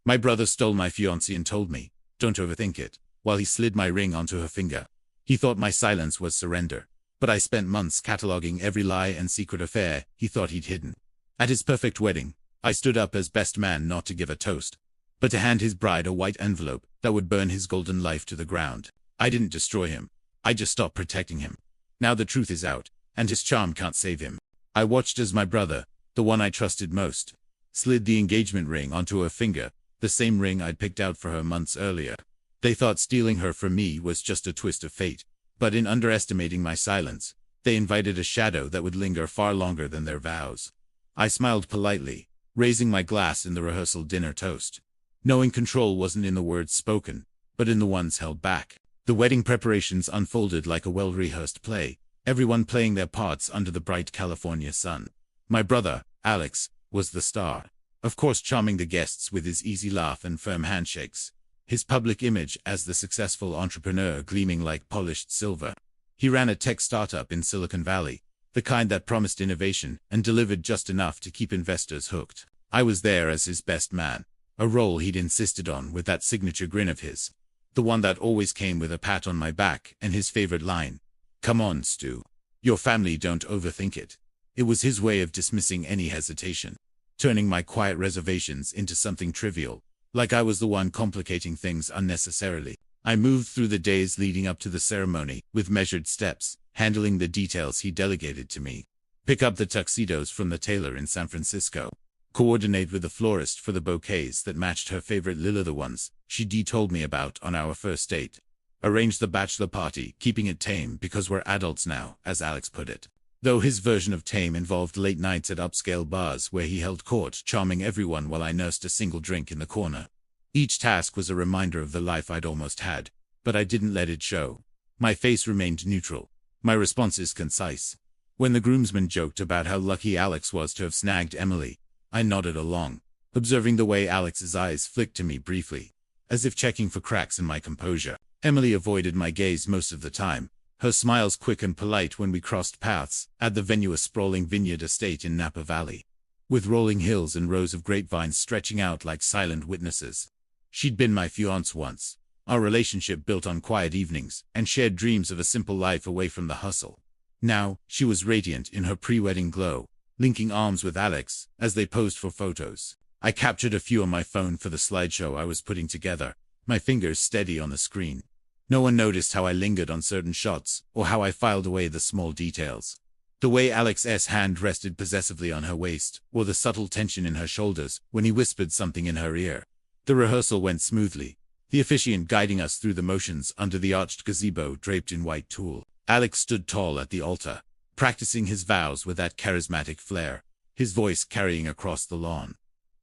My brother stole my fiancé and told me, don't overthink it, while he slid my ring onto her finger. He thought my silence was surrender. But I spent months cataloging every lie and secret affair he thought he'd hidden. At his perfect wedding, I stood up as best man not to give a toast, but to hand his bride a white envelope that would burn his golden life to the ground. I didn't destroy him. I just stopped protecting him. Now the truth is out, and his charm can't save him. I watched as my brother, the one I trusted most, slid the engagement ring onto her finger, the same ring I'd picked out for her months earlier. They thought stealing her from me was just a twist of fate, but in underestimating my silence, they invited a shadow that would linger far longer than their vows. I smiled politely, raising my glass in the rehearsal dinner toast, knowing control wasn't in the words spoken, but in the ones held back. The wedding preparations unfolded like a well-rehearsed play, everyone playing their parts under the bright California sun. My brother, Alex, was the star, of course charming the guests with his easy laugh and firm handshakes, his public image as the successful entrepreneur gleaming like polished silver. He ran a tech startup in Silicon Valley, the kind that promised innovation and delivered just enough to keep investors hooked. I was there as his best man, a role he'd insisted on with that signature grin of his, the one that always came with a pat on my back and his favorite line, "Come on, Stu. Your family don't overthink it." It was his way of dismissing any hesitation, turning my quiet reservations into something trivial, like I was the one complicating things unnecessarily. I moved through the days leading up to the ceremony with measured steps, handling the details he delegated to me. Pick up the tuxedos from the tailor in San Francisco. Coordinate with the florist for the bouquets that matched her favorite lily, the ones she told me about on our first date. Arrange the bachelor party, keeping it tame because we're adults now, as Alex put it. Though his version of tame involved late nights at upscale bars where he held court, charming everyone while I nursed a single drink in the corner. Each task was a reminder of the life I'd almost had, but I didn't let it show. My face remained neutral, my responses concise. When the groomsmen joked about how lucky Alex was to have snagged Emily, I nodded along, observing the way Alex's eyes flicked to me briefly, as if checking for cracks in my composure. Emily avoided my gaze most of the time, her smiles quick and polite when we crossed paths at the venue, a sprawling vineyard estate in Napa Valley, with rolling hills and rows of grapevines stretching out like silent witnesses. She'd been my fiancé once, our relationship built on quiet evenings and shared dreams of a simple life away from the hustle. Now, she was radiant in her pre-wedding glow, linking arms with Alex as they posed for photos. I captured a few on my phone for the slideshow I was putting together, my fingers steady on the screen. No one noticed how I lingered on certain shots or how I filed away the small details. The way Alex's hand rested possessively on her waist, or the subtle tension in her shoulders when he whispered something in her ear. The rehearsal went smoothly, the officiant guiding us through the motions under the arched gazebo draped in white tulle. Alex stood tall at the altar, practicing his vows with that charismatic flair, his voice carrying across the lawn.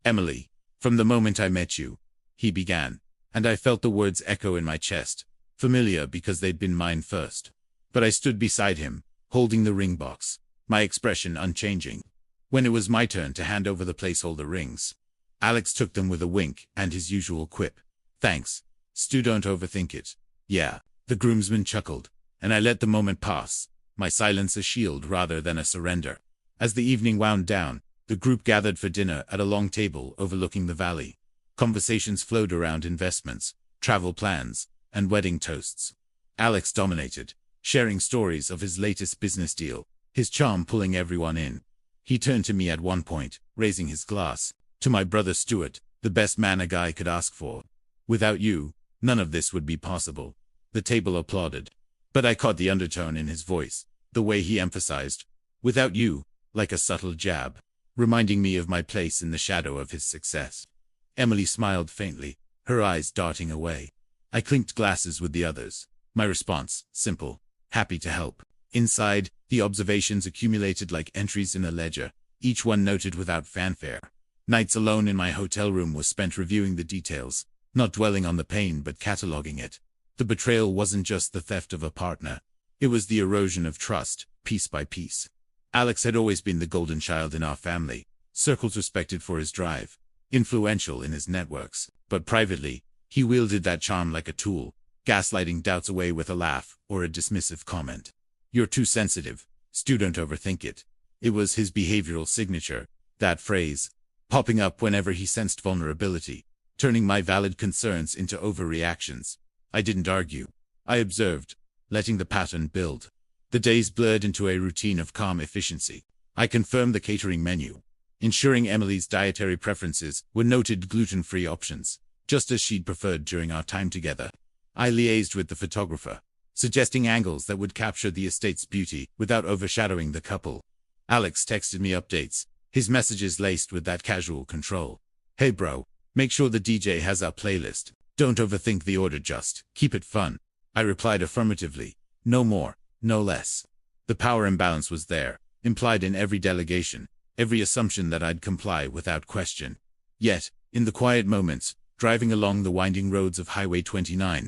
"Emily, from the moment I met you," he began, and I felt the words echo in my chest, familiar because they'd been mine first. But I stood beside him, holding the ring box, my expression unchanging. When it was my turn to hand over the placeholder rings, Alex took them with a wink and his usual quip. "Thanks, Stu, don't overthink it." "Yeah," the groomsman chuckled, and I let the moment pass, my silence a shield rather than a surrender. As the evening wound down, the group gathered for dinner at a long table overlooking the valley. Conversations flowed around investments, travel plans, and wedding toasts. Alex dominated, sharing stories of his latest business deal, his charm pulling everyone in. He turned to me at one point, raising his glass. "To my brother Stuart, the best man a guy could ask for. Without you, none of this would be possible." The table applauded, but I caught the undertone in his voice, the way he emphasized, "Without you," like a subtle jab, reminding me of my place in the shadow of his success. Emily smiled faintly, her eyes darting away. I clinked glasses with the others, my response simple, happy to help. Inside, the observations accumulated like entries in a ledger, each one noted without fanfare. Nights alone in my hotel room were spent reviewing the details, not dwelling on the pain but cataloging it. The betrayal wasn't just the theft of a partner. It was the erosion of trust, piece by piece. Alex had always been the golden child in our family, circles respected for his drive, influential in his networks, but privately, he wielded that charm like a tool, gaslighting doubts away with a laugh or a dismissive comment. "You're too sensitive, Stu, don't overthink it." It was his behavioral signature, that phrase, popping up whenever he sensed vulnerability, turning my valid concerns into overreactions. I didn't argue. I observed, letting the pattern build. The days blurred into a routine of calm efficiency. I confirmed the catering menu, ensuring Emily's dietary preferences were noted gluten-free options, just as she'd preferred during our time together. I liaised with the photographer, suggesting angles that would capture the estate's beauty without overshadowing the couple. Alex texted me updates, his messages laced with that casual control. "Hey bro, make sure the DJ has our playlist. Don't overthink the order, just keep it fun." I replied affirmatively. No more, no less. The power imbalance was there, implied in every delegation, every assumption that I'd comply without question. Yet, in the quiet moments, driving along the winding roads of Highway 29,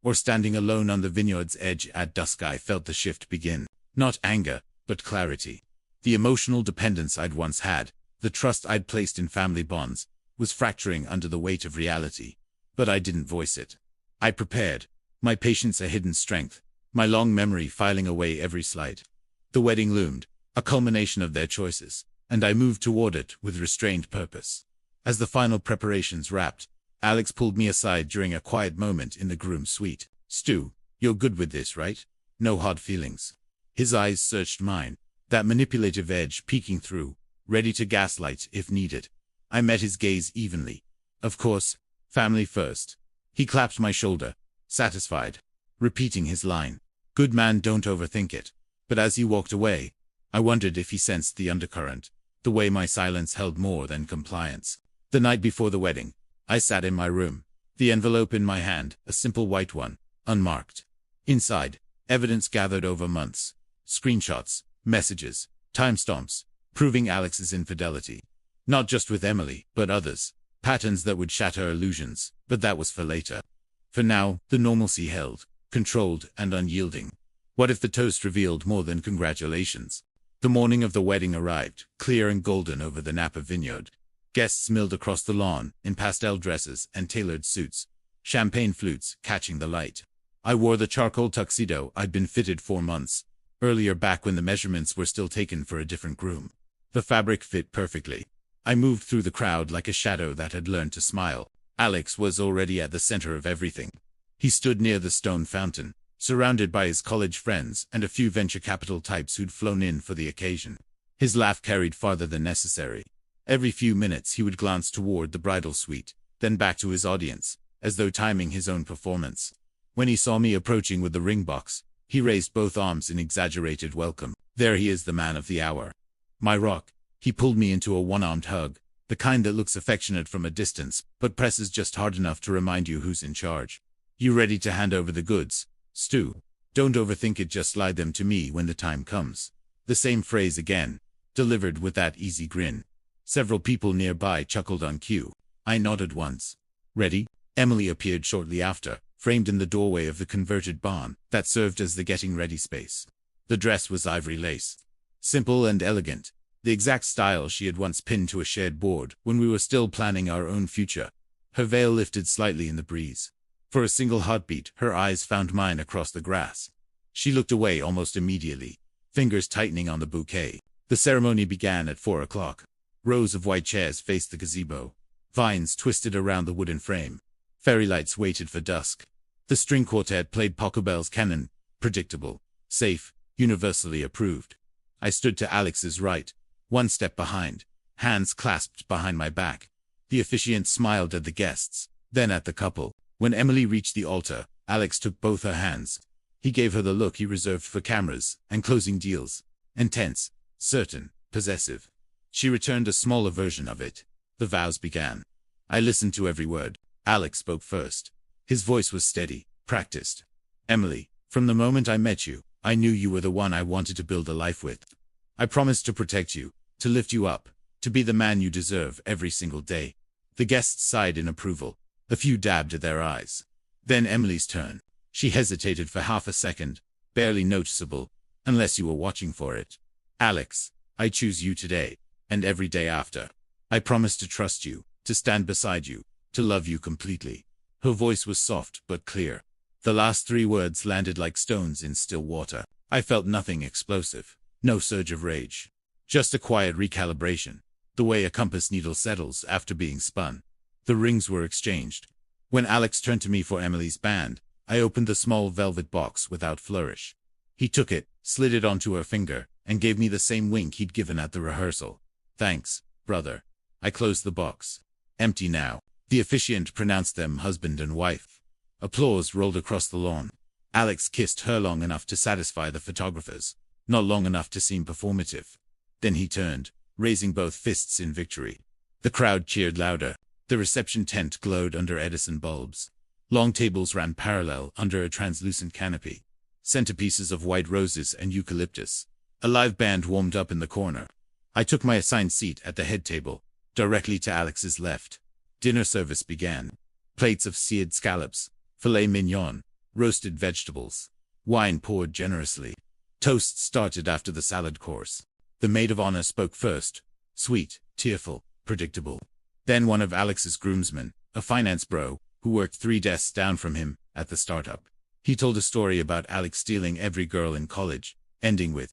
or standing alone on the vineyard's edge at dusk, I felt the shift begin. Not anger, but clarity. The emotional dependence I'd once had, the trust I'd placed in family bonds, was fracturing under the weight of reality. But I didn't voice it. I prepared, my patience a hidden strength, my long memory filing away every slight. The wedding loomed, a culmination of their choices, and I moved toward it with restrained purpose. As the final preparations wrapped, Alex pulled me aside during a quiet moment in the groom's suite. "Stu, you're good with this, right? No hard feelings." His eyes searched mine, that manipulative edge peeking through, ready to gaslight if needed. I met his gaze evenly. "Of course, family first." He clapped my shoulder, satisfied, repeating his line. "Good man, don't overthink it." But as he walked away, I wondered if he sensed the undercurrent, the way my silence held more than compliance. The night before the wedding, I sat in my room, the envelope in my hand, a simple white one, unmarked. Inside, evidence gathered over months. Screenshots, messages, timestamps, proving Alex's infidelity. Not just with Emily, but others. Patterns that would shatter illusions, but that was for later. For now, the normalcy held, controlled and unyielding. What if the toast revealed more than congratulations? The morning of the wedding arrived, clear and golden over the Napa vineyard. Guests milled across the lawn, in pastel dresses and tailored suits, champagne flutes catching the light. I wore the charcoal tuxedo I'd been fitted 4 months earlier, back when the measurements were still taken for a different groom. The fabric fit perfectly. I moved through the crowd like a shadow that had learned to smile. Alex was already at the center of everything. He stood near the stone fountain, surrounded by his college friends and a few venture capital types who'd flown in for the occasion. His laugh carried farther than necessary. Every few minutes he would glance toward the bridal suite, then back to his audience, as though timing his own performance. When he saw me approaching with the ring box, he raised both arms in exaggerated welcome. "There he is, the man of the hour. My rock." He pulled me into a one-armed hug, the kind that looks affectionate from a distance, but presses just hard enough to remind you who's in charge. "You ready to hand over the goods, Stu? Don't overthink it, just slide them to me when the time comes." The same phrase again, delivered with that easy grin. Several people nearby chuckled on cue. I nodded once. "Ready?" Emily appeared shortly after, framed in the doorway of the converted barn that served as the getting ready space. The dress was ivory lace. Simple and elegant, the exact style she had once pinned to a shared board when we were still planning our own future. Her veil lifted slightly in the breeze. For a single heartbeat, her eyes found mine across the grass. She looked away almost immediately, fingers tightening on the bouquet. The ceremony began at 4 o'clock. Rows of white chairs faced the gazebo. Vines twisted around the wooden frame. Fairy lights waited for dusk. The string quartet played Pachelbel's canon, predictable, safe, universally approved. I stood to Alex's right, one step behind, hands clasped behind my back. The officiant smiled at the guests, then at the couple. When Emily reached the altar, Alex took both her hands. He gave her the look he reserved for cameras and closing deals. Intense, certain, possessive. She returned a smaller version of it. The vows began. I listened to every word. Alex spoke first. His voice was steady, practiced. "Emily, from the moment I met you, I knew you were the one I wanted to build a life with. I promised to protect you, to lift you up, to be the man you deserve every single day." The guests sighed in approval. A few dabbed at their eyes. Then Emily's turn. She hesitated for half a second, barely noticeable, unless you were watching for it. "Alex, I choose you today, and every day after. I promise to trust you, to stand beside you, to love you completely." Her voice was soft but clear. The last 3 words landed like stones in still water. I felt nothing explosive, no surge of rage. Just a quiet recalibration, the way a compass needle settles after being spun. The rings were exchanged. When Alex turned to me for Emily's band, I opened the small velvet box without flourish. He took it, slid it onto her finger, and gave me the same wink he'd given at the rehearsal. Thanks, brother. I closed the box. Empty now. The officiant pronounced them husband and wife. Applause rolled across the lawn. Alex kissed her long enough to satisfy the photographers, not long enough to seem performative. Then he turned, raising both fists in victory. The crowd cheered louder. The reception tent glowed under Edison bulbs. Long tables ran parallel under a translucent canopy. Centerpieces of white roses and eucalyptus. A live band warmed up in the corner. I took my assigned seat at the head table, directly to Alex's left. Dinner service began. Plates of seared scallops, filet mignon, roasted vegetables. Wine poured generously. Toast started after the salad course. The maid of honor spoke first. Sweet, tearful, predictable. Then one of Alex's groomsmen, a finance bro, who worked 3 desks down from him, at the startup. He told a story about Alex stealing every girl in college, ending with,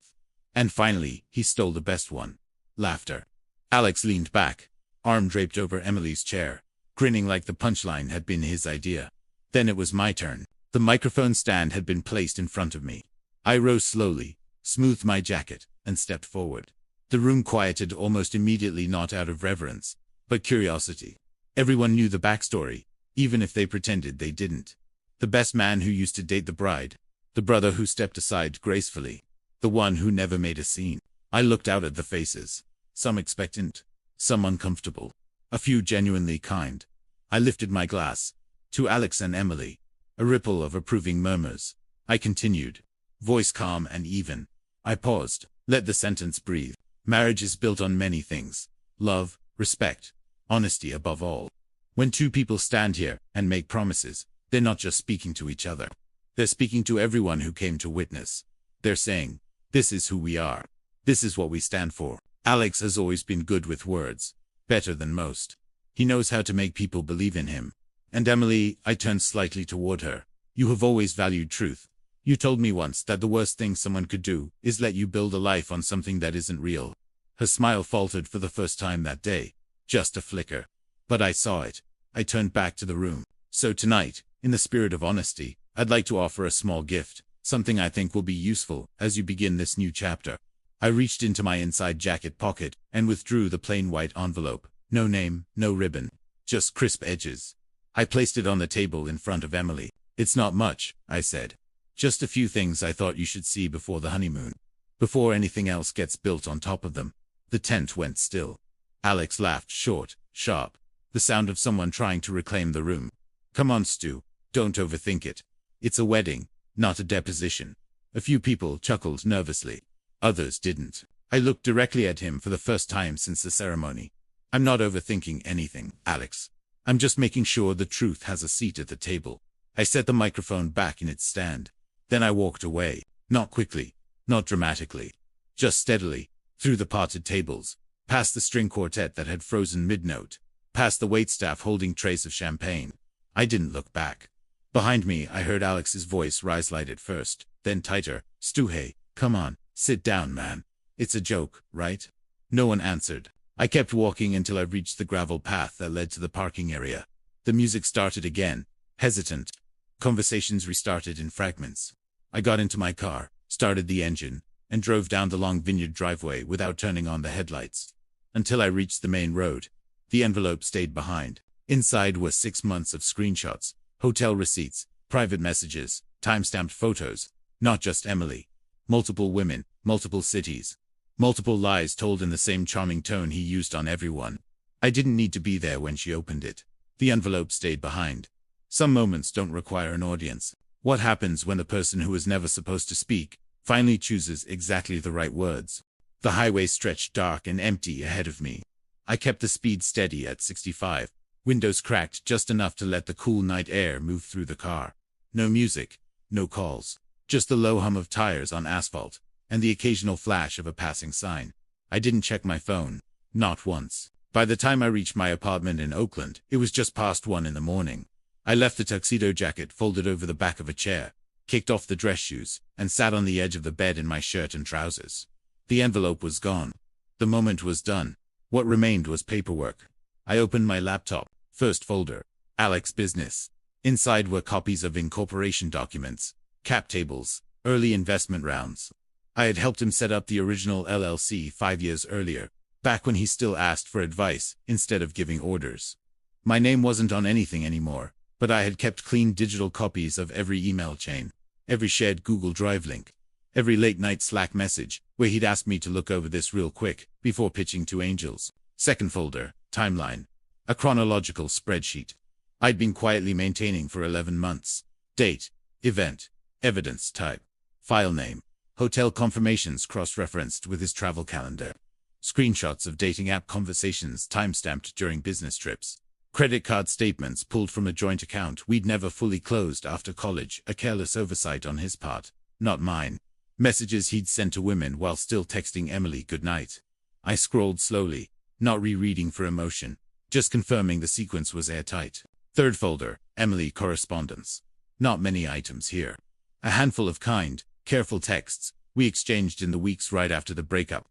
and finally, he stole the best one. Laughter. Alex leaned back, arm draped over Emily's chair, grinning like the punchline had been his idea. Then it was my turn. The microphone stand had been placed in front of me. I rose slowly, smoothed my jacket, and stepped forward. The room quieted almost immediately, not out of reverence, but curiosity. Everyone knew the backstory, even if they pretended they didn't. The best man who used to date the bride. The brother who stepped aside gracefully. The one who never made a scene. I looked out at the faces. Some expectant. Some uncomfortable. A few genuinely kind. I lifted my glass. To Alex and Emily. A ripple of approving murmurs. I continued. Voice calm and even. I paused. Let the sentence breathe. Marriage is built on many things. Love, respect, honesty above all. When 2 people stand here and make promises, they're not just speaking to each other. They're speaking to everyone who came to witness. They're saying, this is who we are. This is what we stand for. Alex has always been good with words. Better than most. He knows how to make people believe in him. And Emily, I turned slightly toward her. You have always valued truth. You told me once that the worst thing someone could do is let you build a life on something that isn't real. Her smile faltered for the first time that day. Just a flicker. But I saw it. I turned back to the room. So tonight, in the spirit of honesty, I'd like to offer a small gift, something I think will be useful as you begin this new chapter. I reached into my inside jacket pocket and withdrew the plain white envelope. No name, no ribbon, just crisp edges. I placed it on the table in front of Emily. It's not much, I said. Just a few things I thought you should see before the honeymoon. Before anything else gets built on top of them. The tent went still. Alex laughed short, sharp. The sound of someone trying to reclaim the room. Come on, Stu. Don't overthink it. It's a wedding, not a deposition. A few people chuckled nervously. Others didn't. I looked directly at him for the first time since the ceremony. I'm not overthinking anything, Alex. I'm just making sure the truth has a seat at the table. I set the microphone back in its stand. Then I walked away. Not quickly. Not dramatically. Just steadily. Through the parted tables. Past the string quartet that had frozen mid-note. Past the waitstaff holding trays of champagne. I didn't look back. Behind me, I heard Alex's voice rise light at first, then tighter. Stu, hey, come on, sit down, man. It's a joke, right? No one answered. I kept walking until I reached the gravel path that led to the parking area. The music started again, hesitant. Conversations restarted in fragments. I got into my car, started the engine, and drove down the long vineyard driveway without turning on the headlights. Until I reached the main road. The envelope stayed behind. Inside was 6 months of screenshots, hotel receipts, private messages, time-stamped photos. Not just Emily. Multiple women, multiple cities. Multiple lies told in the same charming tone he used on everyone. I didn't need to be there when she opened it. The envelope stayed behind. Some moments don't require an audience. What happens when the person who is never supposed to speak finally chooses exactly the right words? The highway stretched dark and empty ahead of me. I kept the speed steady at 65. Windows cracked just enough to let the cool night air move through the car. No music, no calls. Just the low hum of tires on asphalt, and the occasional flash of a passing sign. I didn't check my phone. Not once. By the time I reached my apartment in Oakland, it was just past 1 in the morning. I left the tuxedo jacket folded over the back of a chair, kicked off the dress shoes, and sat on the edge of the bed in my shirt and trousers. The envelope was gone. The moment was done. What remained was paperwork. I opened my laptop, First folder, Alex Business. Inside were copies of incorporation documents, cap tables, early investment rounds. I had helped him set up the original LLC 5 years earlier, back when he still asked for advice instead of giving orders. My name wasn't on anything anymore, but I had kept clean digital copies of every email chain, every shared Google Drive link, every late-night Slack message where he'd asked me to look over this real quick before pitching to angels. Second folder, Timeline. A chronological spreadsheet I'd been quietly maintaining for 11 months. Date, event, evidence type, file name, hotel confirmations cross-referenced with his travel calendar, screenshots of dating app conversations timestamped during business trips, credit card statements pulled from a joint account we'd never fully closed after college, a careless oversight on his part, not mine, messages he'd sent to women while still texting Emily goodnight. I scrolled slowly, not rereading for emotion, just confirming the sequence was airtight. Third folder, Emily correspondence. Not many items here. A handful of kind, careful texts we exchanged in the weeks right after the breakup.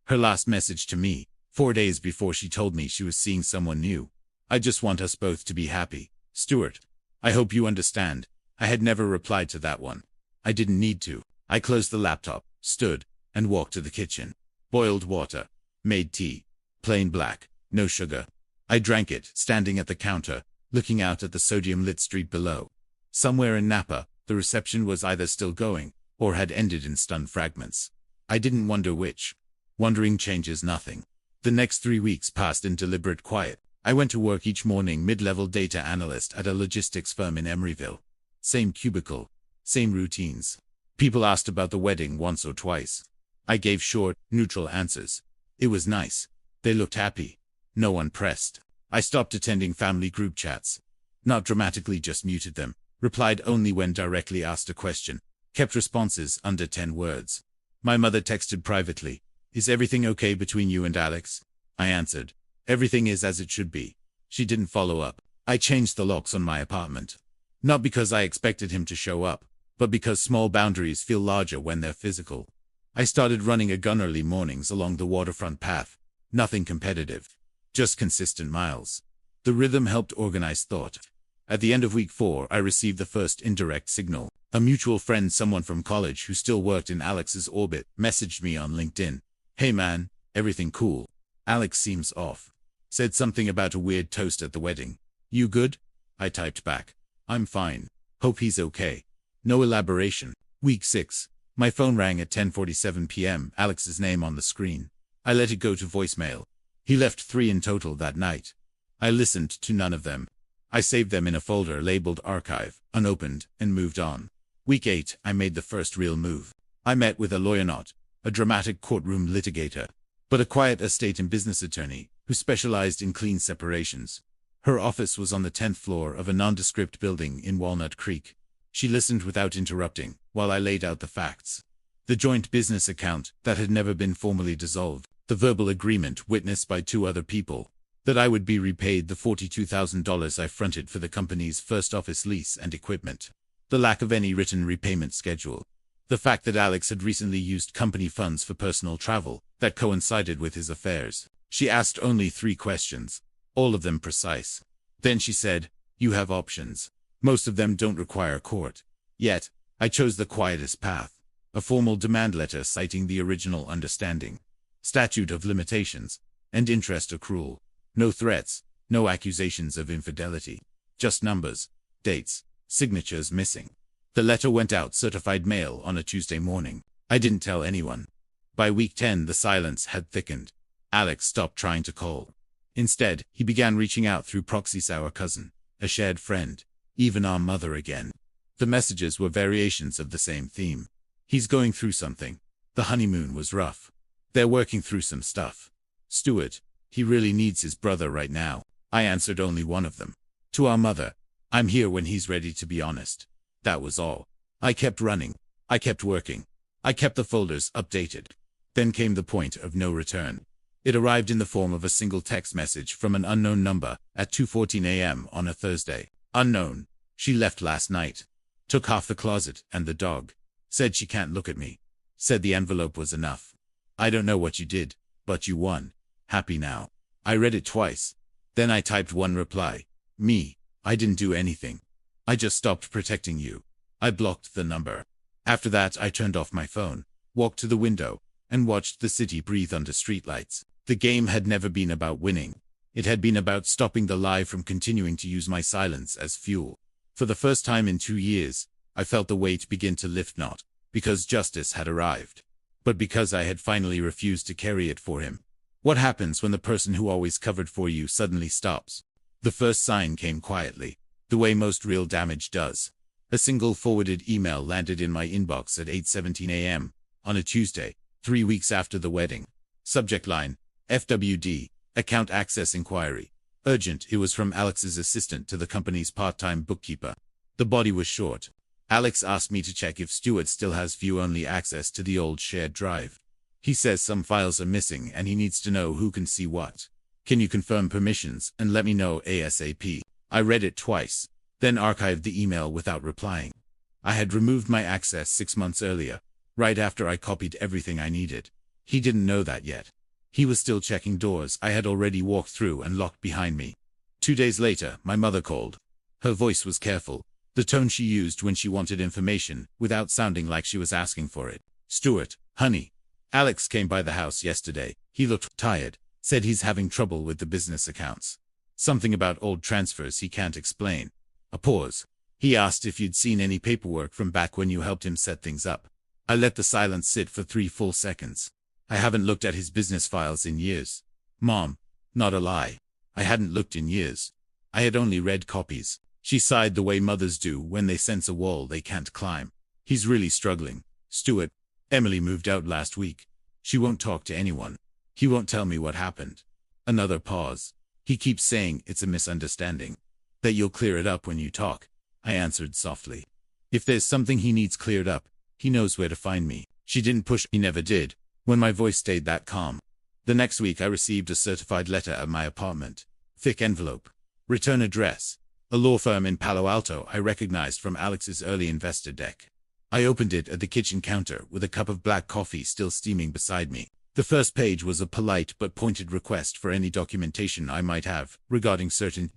Her last message to me, 4 days before she told me she was seeing someone new. I just want us both to be happy. Stuart. I hope you understand. I had never replied to that one. I didn't need to. I closed the laptop, stood, and walked to the kitchen. Boiled water. Made tea. Plain black. No sugar. I drank it, standing at the counter, looking out at the sodium-lit street below. Somewhere in Napa, the reception was either still going, or had ended in stunned fragments. I didn't wonder which. Wondering changes nothing. The next 3 weeks passed in deliberate quiet. I went to work each morning, mid-level data analyst at a logistics firm in Emeryville. Same cubicle. Same routines. People asked about the wedding once or twice. I gave short, neutral answers. It was nice. They looked happy. No one pressed. I stopped attending family group chats. Not dramatically, just muted them. Replied only when directly asked a question. Kept responses under 10 words. My mother texted privately. Is everything okay between you and Alex? I answered. Everything is as it should be. She didn't follow up. I changed the locks on my apartment. Not because I expected him to show up, but because small boundaries feel larger when they're physical. I started running a gun early mornings along the waterfront path. Nothing competitive. Just consistent miles. The rhythm helped organize thought. At the end of week 4, I received the first indirect signal. A mutual friend, someone from college who still worked in Alex's orbit, messaged me on LinkedIn. Hey man, everything cool? Alex seems off. Said something about a weird toast at the wedding. You good? I typed back. I'm fine. Hope he's okay. No elaboration. Week 6. My phone rang at 10:47 p.m., Alex's name on the screen. I let it go to voicemail. He left 3 in total that night. I listened to none of them. I saved them in a folder labeled Archive, unopened, and moved on. Week 8, I made the first real move. I met with a lawyer, not a dramatic courtroom litigator, but a quiet estate and business attorney who specialized in clean separations. Her office was on the 10th floor of a nondescript building in Walnut Creek. She listened without interrupting while I laid out the facts. The joint business account that had never been formally dissolved, the verbal agreement witnessed by 2 other people, that I would be repaid the $42,000 I fronted for the company's first office lease and equipment, the lack of any written repayment schedule, the fact that Alex had recently used company funds for personal travel that coincided with his affairs. She asked only 3 questions, all of them precise. Then she said, you have options. Most of them don't require court. Yet, I chose the quietest path. A formal demand letter citing the original understanding, statute of limitations, and interest accrual. No threats, no accusations of infidelity. Just numbers, dates, signatures missing. The letter went out certified mail on a Tuesday morning. I didn't tell anyone. By week 10, the silence had thickened. Alex stopped trying to call. Instead, he began reaching out through proxies, our cousin, a shared friend, even our mother again. The messages were variations of the same theme. He's going through something. The honeymoon was rough. They're working through some stuff. Stuart, he really needs his brother right now. I answered only one of them. To our mother, I'm here when he's ready, to be honest. That was all. I kept running. I kept working. I kept the folders updated. Then came the point of no return. It arrived in the form of a single text message from an unknown number at 2:14 a.m. on a Thursday. Unknown. She left last night. Took half the closet and the dog. Said she can't look at me. Said the envelope was enough. I don't know what you did, but you won. Happy now. I read it twice. Then I typed one reply. Me. I didn't do anything. I just stopped protecting you. I blocked the number. After that, I turned off my phone, walked to the window, and watched the city breathe under streetlights. The game had never been about winning. It had been about stopping the lie from continuing to use my silence as fuel. For the first time in 2 years, I felt the weight begin to lift, not because justice had arrived, but because I had finally refused to carry it for him. What happens when the person who always covered for you suddenly stops? The first sign came quietly, the way most real damage does. A single forwarded email landed in my inbox at 8:17 a.m. on a Tuesday, 3 weeks after the wedding. Subject line, FWD, Account Access Inquiry. Urgent. It was from Alex's assistant to the company's part-time bookkeeper. The body was short. Alex asked me to check if Stuart still has view-only access to the old shared drive. He says some files are missing and he needs to know who can see what. Can you confirm permissions and let me know ASAP? I read it twice, then archived the email without replying. I had removed my access 6 months earlier, right after I copied everything I needed. He didn't know that yet. He was still checking doors I had already walked through and locked behind me. 2 days later, my mother called. Her voice was careful, the tone she used when she wanted information, without sounding like she was asking for it. Stuart, honey. Alex came by the house yesterday. He looked tired, said he's having trouble with the business accounts. Something about old transfers he can't explain. A pause. He asked if you'd seen any paperwork from back when you helped him set things up. I let the silence sit for 3 full seconds. I haven't looked at his business files in years. Mom, not a lie. I hadn't looked in years. I had only read copies. She sighed the way mothers do when they sense a wall they can't climb. He's really struggling. Stuart. Emily moved out last week. She won't talk to anyone. He won't tell me what happened. Another pause. He keeps saying it's a misunderstanding. That you'll clear it up when you talk. I answered softly. If there's something he needs cleared up, he knows where to find me. She didn't push. He never did. When my voice stayed that calm. The next week I received a certified letter at my apartment. Thick envelope. Return address. A law firm in Palo Alto I recognized from Alex's early investor deck. I opened it at the kitchen counter with a cup of black coffee still steaming beside me. The first page was a polite but pointed request for any documentation I might have regarding certain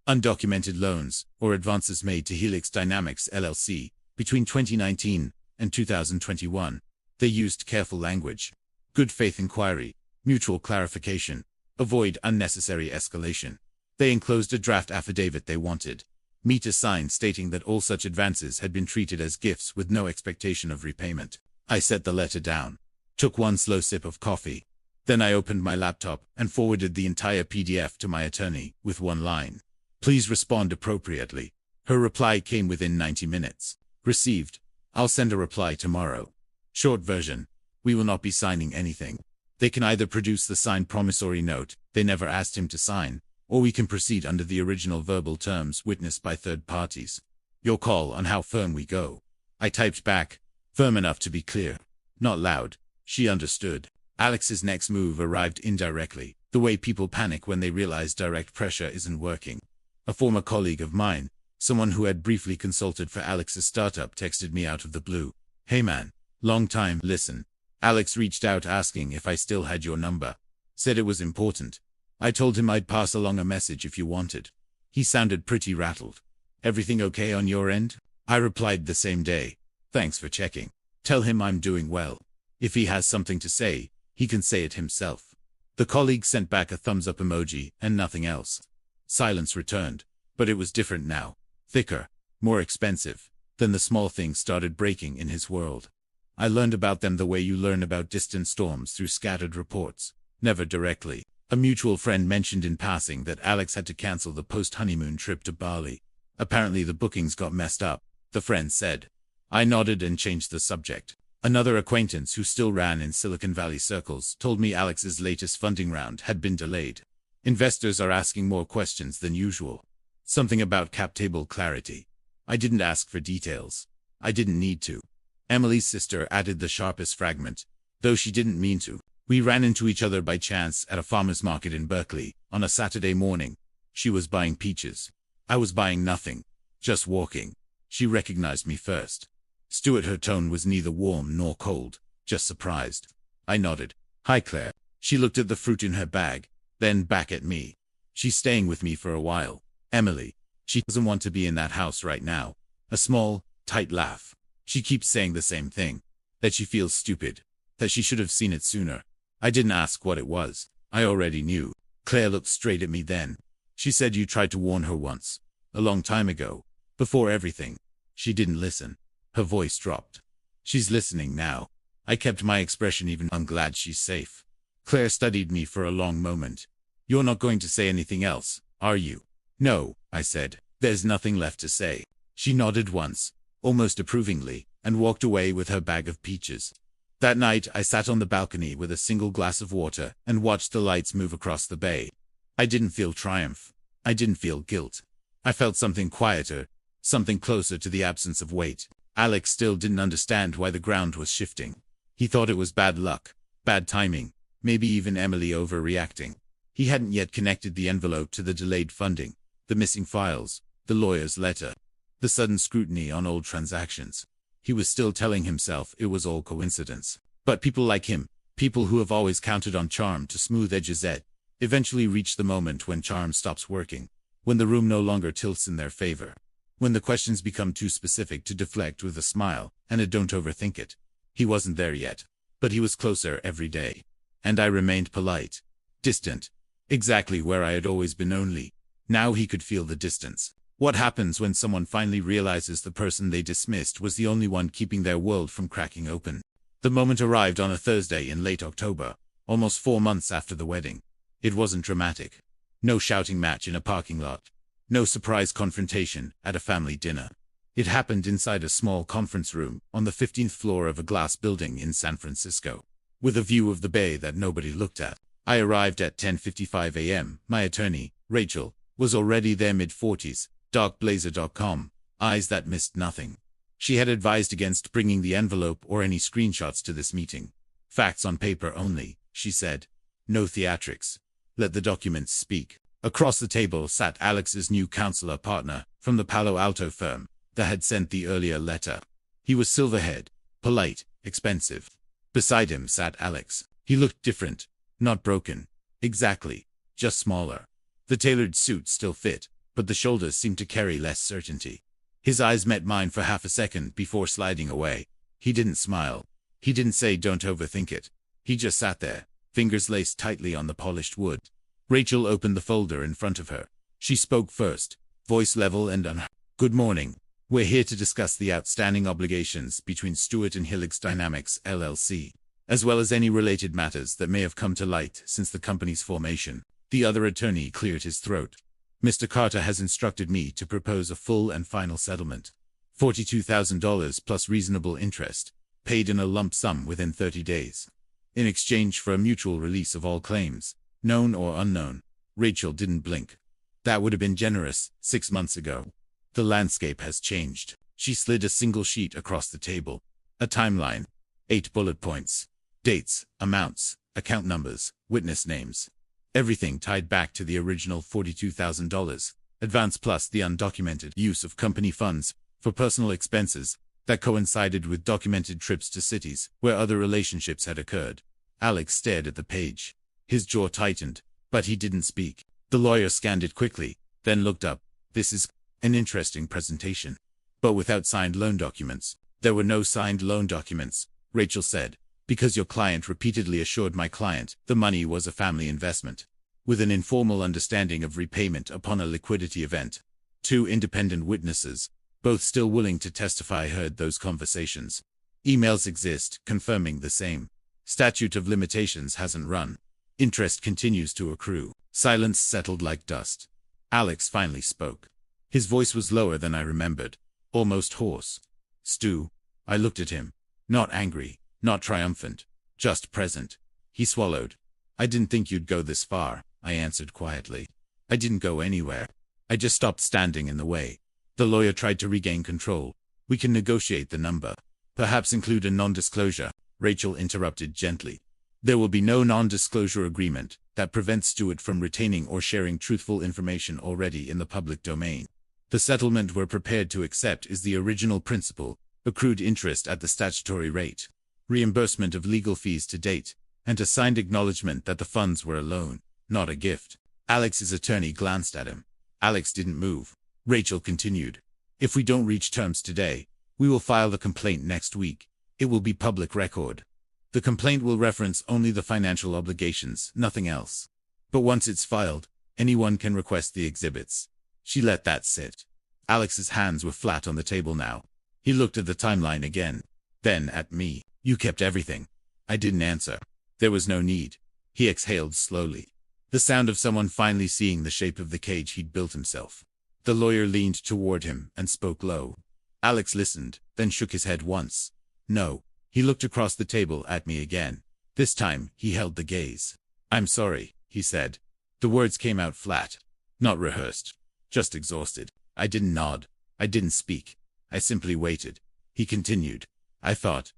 undocumented loans or advances made to Helix Dynamics LLC between 2019 and 2021. They used careful language. Good faith inquiry, mutual clarification, avoid unnecessary escalation. They enclosed a draft affidavit they wanted me to sign stating that all such advances had been treated as gifts with no expectation of repayment. I set the letter down, took one slow sip of coffee. Then I opened my laptop and forwarded the entire PDF to my attorney with one line. Please respond appropriately. Her reply came within 90 minutes. Received. I'll send a reply tomorrow. Short version. We will not be signing anything. They can either produce the signed promissory note they never asked him to sign, or we can proceed under the original verbal terms witnessed by third parties. Your call on how firm we go. I typed back, firm enough to be clear. Not loud. She understood. Alex's next move arrived indirectly, the way people panic when they realize direct pressure isn't working. A former colleague of mine, someone who had briefly consulted for Alex's startup, texted me out of the blue. Hey man, long time. Listen. Alex reached out asking if I still had your number. Said it was important. I told him I'd pass along a message if you wanted. He sounded pretty rattled. Everything okay on your end? I replied the same day. Thanks for checking. Tell him I'm doing well. If he has something to say, he can say it himself. The colleague sent back a thumbs up emoji and nothing else. Silence returned, but it was different now. Thicker, more expensive. Then the small things started breaking in his world. I learned about them the way you learn about distant storms through scattered reports, never directly. A mutual friend mentioned in passing that Alex had to cancel the post-honeymoon trip to Bali. Apparently the bookings got messed up, the friend said. I nodded and changed the subject. Another acquaintance who still ran in Silicon Valley circles told me Alex's latest funding round had been delayed. Investors are asking more questions than usual. Something about cap table clarity. I didn't ask for details. I didn't need to. Emily's sister added the sharpest fragment, though she didn't mean to. We ran into each other by chance at a farmer's market in Berkeley on a Saturday morning. She was buying peaches. I was buying nothing, just walking. She recognized me first. Stuart, her tone was neither warm nor cold, just surprised. I nodded. Hi Claire. She looked at the fruit in her bag, then back at me. She's staying with me for a while. Emily. She doesn't want to be in that house right now. A small, tight laugh. She keeps saying the same thing. That she feels stupid. That she should have seen it sooner. I didn't ask what it was. I already knew. Claire looked straight at me then. She said you tried to warn her once. A long time ago. Before everything. She didn't listen. Her voice dropped. She's listening now. I kept my expression even. I'm glad she's safe. Claire studied me for a long moment. You're not going to say anything else, are you? No, I said. There's nothing left to say. She nodded once, almost approvingly, and walked away with her bag of peaches. That night I sat on the balcony with a single glass of water and watched the lights move across the bay. I didn't feel triumph. I didn't feel guilt. I felt something quieter, something closer to the absence of weight. Alex still didn't understand why the ground was shifting. He thought it was bad luck, bad timing, maybe even Emily overreacting. He hadn't yet connected the envelope to the delayed funding, the missing files, the lawyer's letter, the sudden scrutiny on old transactions. He was still telling himself it was all coincidence. But people like him, people who have always counted on charm to smooth edges eventually reach the moment when charm stops working, when the room no longer tilts in their favor, when the questions become too specific to deflect with a smile and a don't overthink it. He wasn't there yet, but he was closer every day. And I remained polite, distant, exactly where I had always been, only now he could feel the distance. What happens when someone finally realizes the person they dismissed was the only one keeping their world from cracking open? The moment arrived on a Thursday in late October, almost 4 months after the wedding. It wasn't dramatic. No shouting match in a parking lot. No surprise confrontation at a family dinner. It happened inside a small conference room on the 15th floor of a glass building in San Francisco, with a view of the bay that nobody looked at. I arrived at 10:55 a.m. My attorney, Rachel, was already there, mid-40s, dark blazer.com, eyes that missed nothing. She had advised against bringing the envelope or any screenshots to this meeting. Facts on paper only, she said. No theatrics. Let the documents speak. Across the table sat Alex's new counselor partner from the Palo Alto firm that had sent the earlier letter. He was silver-haired, polite, expensive. Beside him sat Alex. He looked different, not broken. Exactly, just smaller. The tailored suit still fit, but the shoulders seemed to carry less certainty. His eyes met mine for half a second before sliding away. He didn't smile. He didn't say don't overthink it. He just sat there, fingers laced tightly on the polished wood. Rachel opened the folder in front of her. She spoke first, voice level and Good morning. We're here to discuss the outstanding obligations between Stewart and Helix Dynamics, LLC, as well as any related matters that may have come to light since the company's formation. The other attorney cleared his throat. Mr. Carter has instructed me to propose a full and final settlement. $42,000 plus reasonable interest, paid in a lump sum within 30 days. In exchange for a mutual release of all claims, known or unknown. Rachel didn't blink. That would have been generous 6 months ago. The landscape has changed. She slid a single sheet across the table. A timeline. 8 bullet points. Dates, amounts, account numbers, witness names. Everything tied back to the original $42,000, advance plus the undocumented use of company funds for personal expenses that coincided with documented trips to cities where other relationships had occurred. Alex stared at the page. His jaw tightened, but he didn't speak. The lawyer scanned it quickly, then looked up. This is an interesting presentation, but without signed loan documents. There were no signed loan documents, Rachel said, because your client repeatedly assured my client the money was a family investment, with an informal understanding of repayment upon a liquidity event. 2 independent witnesses, both still willing to testify, heard those conversations. Emails exist, confirming the same. Statute of limitations hasn't run. Interest continues to accrue. Silence settled like dust. Alex finally spoke. His voice was lower than I remembered, almost hoarse. Stu. I looked at him. Not angry, not triumphant, just present. He swallowed. I didn't think you'd go this far, I answered quietly. I didn't go anywhere. I just stopped standing in the way. The lawyer tried to regain control. We can negotiate the number. Perhaps include a non-disclosure, Rachel interrupted gently. There will be no non-disclosure agreement that prevents Stewart from retaining or sharing truthful information already in the public domain. The settlement we're prepared to accept is the original principal, accrued interest at the statutory rate, reimbursement of legal fees to date, and a signed acknowledgement that the funds were a loan, not a gift. Alex's attorney glanced at him. Alex didn't move. Rachel continued. If we don't reach terms today, we will file the complaint next week. It will be public record. The complaint will reference only the financial obligations, nothing else. But once it's filed, anyone can request the exhibits. She let that sit. Alex's hands were flat on the table now. He looked at the timeline again. Then at me. You kept everything. I didn't answer. There was no need. He exhaled slowly. The sound of someone finally seeing the shape of the cage he'd built himself. The lawyer leaned toward him and spoke low. Alex listened, then shook his head once. No. He looked across the table at me again. This time, he held the gaze. I'm sorry, he said. The words came out flat. Not rehearsed. Just exhausted. I didn't nod. I didn't speak. I simply waited. He continued. I thought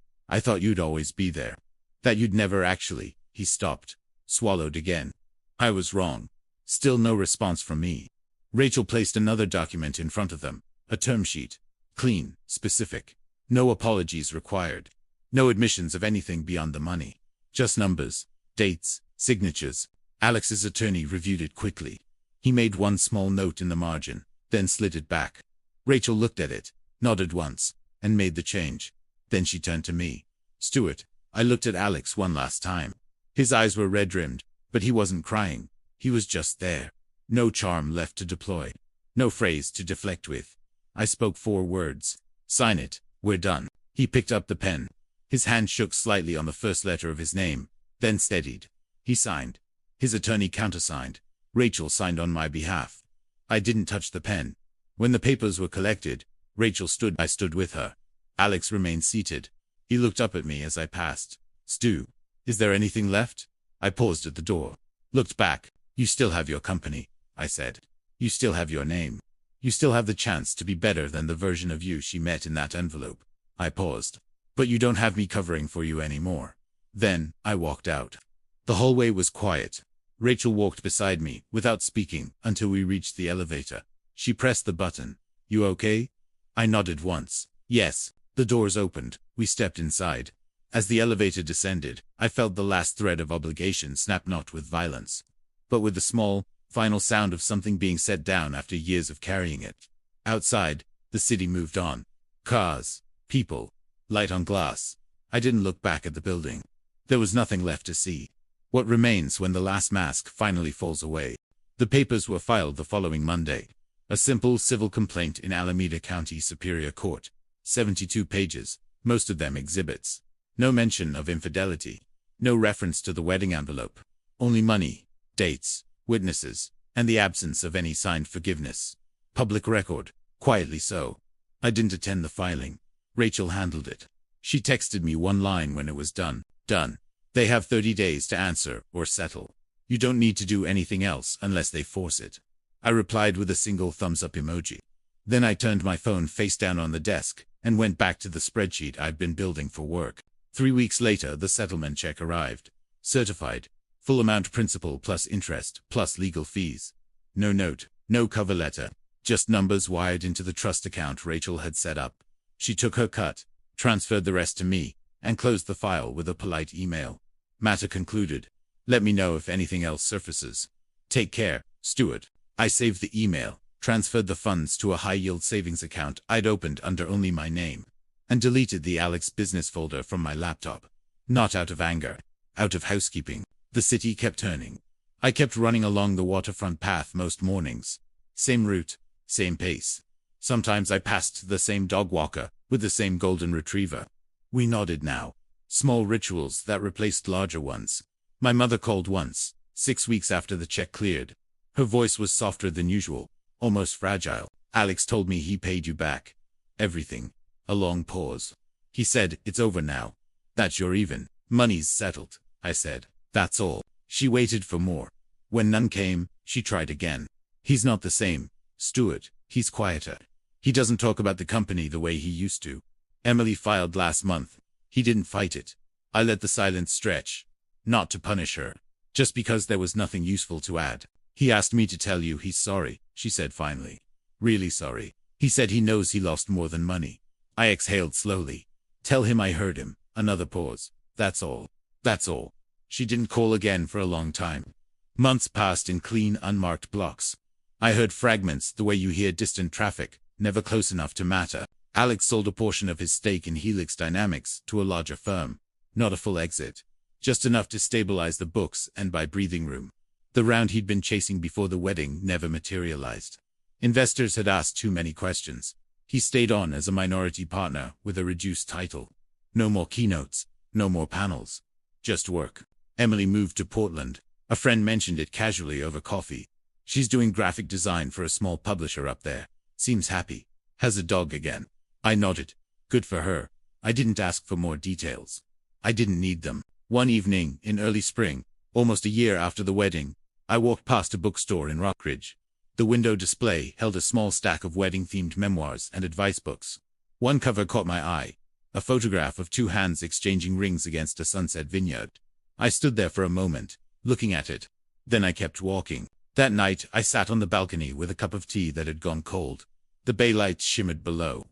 you'd always be there. That you'd never actually. He stopped. Swallowed again. I was wrong. Still no response from me. Rachel placed another document in front of them. A term sheet. Clean, specific. No apologies required. No admissions of anything beyond the money. Just numbers, dates, signatures. Alex's attorney reviewed it quickly. He made one small note in the margin, then slid it back. Rachel looked at it, nodded once, and made the change. Then she turned to me. Stuart. I looked at Alex one last time. His eyes were red-rimmed, but he wasn't crying. He was just there. No charm left to deploy. No phrase to deflect with. I spoke 4 words. Sign it. We're done. He picked up the pen. His hand shook slightly on the first letter of his name, then steadied. He signed. His attorney countersigned. Rachel signed on my behalf. I didn't touch the pen. When the papers were collected, Rachel stood. I stood with her. Alex remained seated. He looked up at me as I passed. Stu, is there anything left? I paused at the door. Looked back. You still have your company, I said. You still have your name. You still have the chance to be better than the version of you she met in that envelope. I paused. But you don't have me covering for you anymore. Then, I walked out. The hallway was quiet. Rachel walked beside me, without speaking, until we reached the elevator. She pressed the button. You okay? I nodded once. Yes. The doors opened. We stepped inside. As the elevator descended, I felt the last thread of obligation snap, not with violence, but with the small, final sound of something being set down after years of carrying it. Outside, the city moved on. Cars, people, light on glass. I didn't look back at the building. There was nothing left to see. What remains when the last mask finally falls away? The papers were filed the following Monday. A simple civil complaint in Alameda County Superior Court. 72 pages, most of them exhibits. No mention of infidelity. No reference to the wedding envelope. Only money, dates, witnesses, and the absence of any signed forgiveness. Public record. Quietly so. I didn't attend the filing. Rachel handled it. She texted me one line when it was done. Done. They have 30 days to answer or settle. You don't need to do anything else unless they force it. I replied with a single thumbs-up emoji. Then I turned my phone face down on the desk and went back to the spreadsheet I'd been building for work. 3 weeks later, the settlement check arrived. Certified. Full amount principal plus interest plus legal fees. No note, no cover letter. Just numbers wired into the trust account Rachel had set up. She took her cut, transferred the rest to me, and closed the file with a polite email. Matter concluded. Let me know if anything else surfaces. Take care, Stuart. I saved the email, transferred the funds to a high-yield savings account I'd opened under only my name, and deleted the Alex business folder from my laptop. Not out of anger. Out of housekeeping. The city kept turning. I kept running along the waterfront path most mornings. Same route, same pace. Sometimes I passed the same dog walker, with the same golden retriever. We nodded now. Small rituals that replaced larger ones. My mother called once, 6 weeks after the check cleared. Her voice was softer than usual, almost fragile. Alex told me he paid you back. Everything. A long pause. He said, it's over now. That's your even. Money's settled, I said. That's all. She waited for more. When none came, she tried again. He's not the same, Stuart. He's quieter. He doesn't talk about the company the way he used to. Emily filed last month. He didn't fight it. I let the silence stretch. Not to punish her. Just because there was nothing useful to add. He asked me to tell you he's sorry, she said finally. Really sorry. He said he knows he lost more than money. I exhaled slowly. Tell him I heard him. Another pause. That's all. That's all. She didn't call again for a long time. Months passed in clean, unmarked blocks. I heard fragments the way you hear distant traffic, never close enough to matter. Alex sold a portion of his stake in Helix Dynamics to a larger firm. Not a full exit. Just enough to stabilize the books and buy breathing room. The round he'd been chasing before the wedding never materialized. Investors had asked too many questions. He stayed on as a minority partner with a reduced title. No more keynotes, no more panels. Just work. Emily moved to Portland. A friend mentioned it casually over coffee. She's doing graphic design for a small publisher up there. Seems happy. Has a dog again. I nodded. Good for her. I didn't ask for more details. I didn't need them. One evening, in early spring, almost a year after the wedding, I walked past a bookstore in Rockridge. The window display held a small stack of wedding-themed memoirs and advice books. One cover caught my eye. A photograph of two hands exchanging rings against a sunset vineyard. I stood there for a moment, looking at it. Then I kept walking. That night, I sat on the balcony with a cup of tea that had gone cold. The bay lights shimmered below.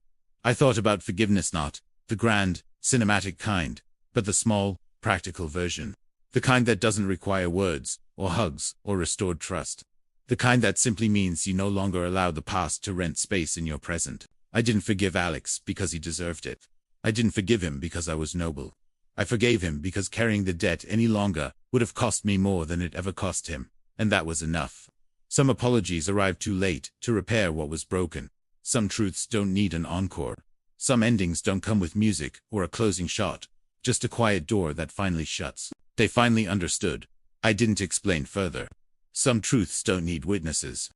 I thought about forgiveness, not the grand, cinematic kind, but the small, practical version. The kind that doesn't require words, or hugs, or restored trust. The kind that simply means you no longer allow the past to rent space in your present. I didn't forgive Alex because he deserved it. I didn't forgive him because I was noble. I forgave him because carrying the debt any longer would have cost me more than it ever cost him, and that was enough. Some apologies arrived too late to repair what was broken. Some truths don't need an encore. Some endings don't come with music or a closing shot, just a quiet door that finally shuts. They finally understood. I didn't explain further. Some truths don't need witnesses.